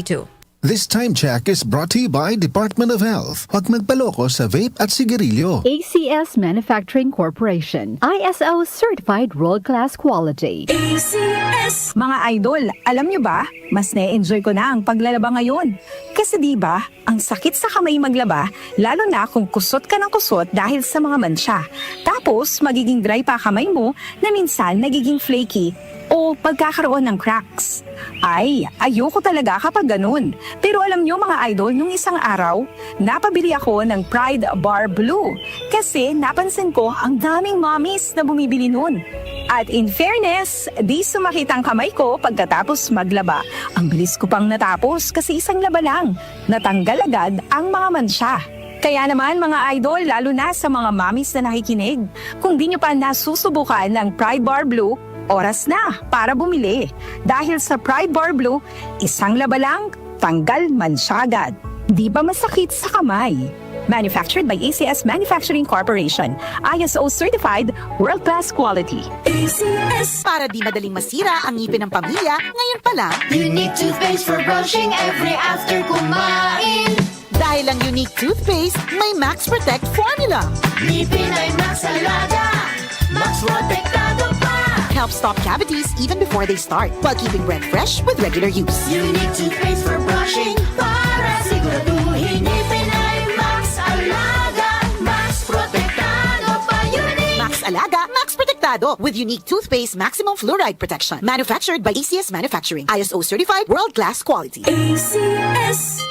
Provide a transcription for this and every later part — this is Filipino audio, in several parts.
2022. This time check is brought to you by Department of Health. Huwag magpaloko sa vape at sigarilyo. ACS Manufacturing Corporation, ISO certified world-class quality. ACS! Mga idol, alam nyo ba, mas na-enjoy ko na ang paglalaba ngayon. Kasi di ba, ang sakit sa kamay maglaba, lalo na kung kusot ka ng kusot dahil sa mga mansya. Tapos, magiging dry pa kamay mo na minsan nagiging flaky o pagkakaroon ng cracks. Ay, ayoko talaga kapag ganun. Pero alam nyo mga idol, nung isang araw, napabili ako ng Pride Bar Blue. Kasi napansin ko ang daming mommies na bumibili nun. At in fairness, di sumakit ang kamay ko pagkatapos maglaba. Ang bilis ko pang natapos kasi isang laba lang. Natanggal agad ang mga mansya. Kaya naman mga idol, lalo na sa mga mommies na nakikinig, kung di nyo pa nasusubukan ng Pride Bar Blue, oras na para bumili. Dahil sa Pride Bar Blue, isang laba lang, tanggal mansya agad. Di ba masakit sa kamay? Manufactured by ACS Manufacturing Corporation. ISO certified, world-class quality. ACS. Para di madaling masira ang ngipin ng pamilya, ngayon pa lang, Unique toothpaste for brushing every after kumain. dahil ang unique toothpaste, may Max Protect formula. Ngipin ay Max Alaga, Max Protektado pa. Helps stop cavities even before they start, while keeping breath fresh with regular use. Unique toothpaste for brushing para siguraduhin ngipin ay Max Alaga, Max Protektado pa. Unique Max Alaga, Max Protectado with unique toothpaste maximum fluoride protection. Manufactured by ACS Manufacturing. ISO certified world-class quality. ACS.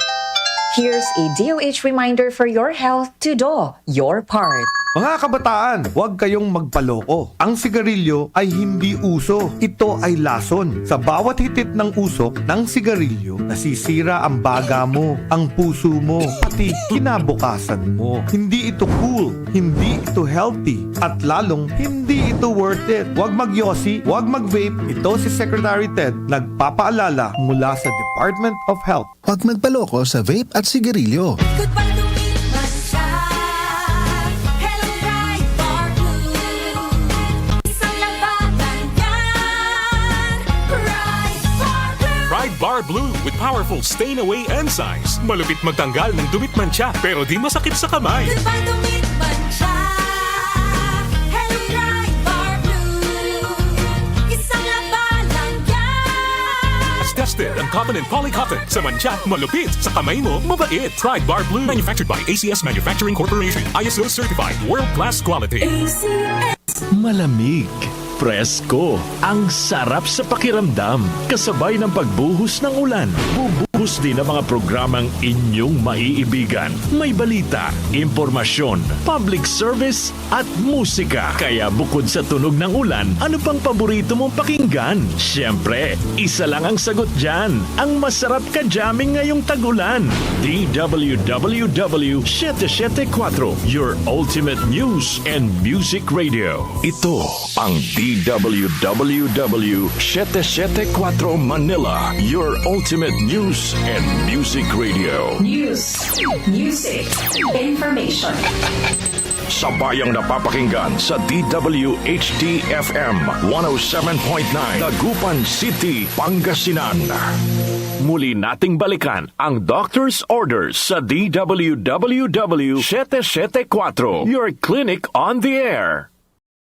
Here's a DOH reminder for your health to do your part. Mga kabataan, huwag kayong magpaloko. Ang sigarilyo ay hindi uso. Ito ay lason. Sa bawat hitit ng usok ng sigarilyo, nasisira ang baga mo, ang puso mo, pati kinabukasan mo. Hindi ito cool, hindi ito healthy, at lalong hindi ito worth it. Huwag magyosi, huwag mag-vape. Ito si Secretary Ted, nagpapaalala mula sa Department of Health. Huwag magpaloko sa vape at sigarilyo. Goodbye to me, Masya. Hello, Pride Bar Blue. Isang labatan yan. Pride Bar Blue. Pride Bar Blue with powerful stain-away enzymes. Malupit magtanggal ng dumit mancha pero di masakit sa kamay. Goodbye to me, Masya. Hello, Pride Bar Blue. Isang labanan yan. As tested ang cotton and polycotton. Sa mancha, malupit. Sa kamay mo, mabait. Pride Bar Blue. Manufactured by ACS Manufacturing Corporation. ISO certified. World-class quality. Malamig, presko, ang sarap sa pakiramdam. Kasabay ng pagbuhos ng ulan, bubuhos din ang mga programang inyong maiibigan. May balita, impormasyon, public service, at musika. Kaya bukod sa tunog ng ulan, ano pang paborito mong pakinggan? Siyempre, isa lang ang sagot dyan. Ang masarap ka jamming ngayong tag-ulan. DWWW 774, your ultimate news and music radio. Ito ang DWWW 774 Manila, your ultimate news and music radio. News, music, information. Sabayang napapakinggan sa DWHD-FM 107.9 Dagupan City, Pangasinan. Muli nating balikan ang Doctor's Orders sa DWWW 774, your clinic on the air.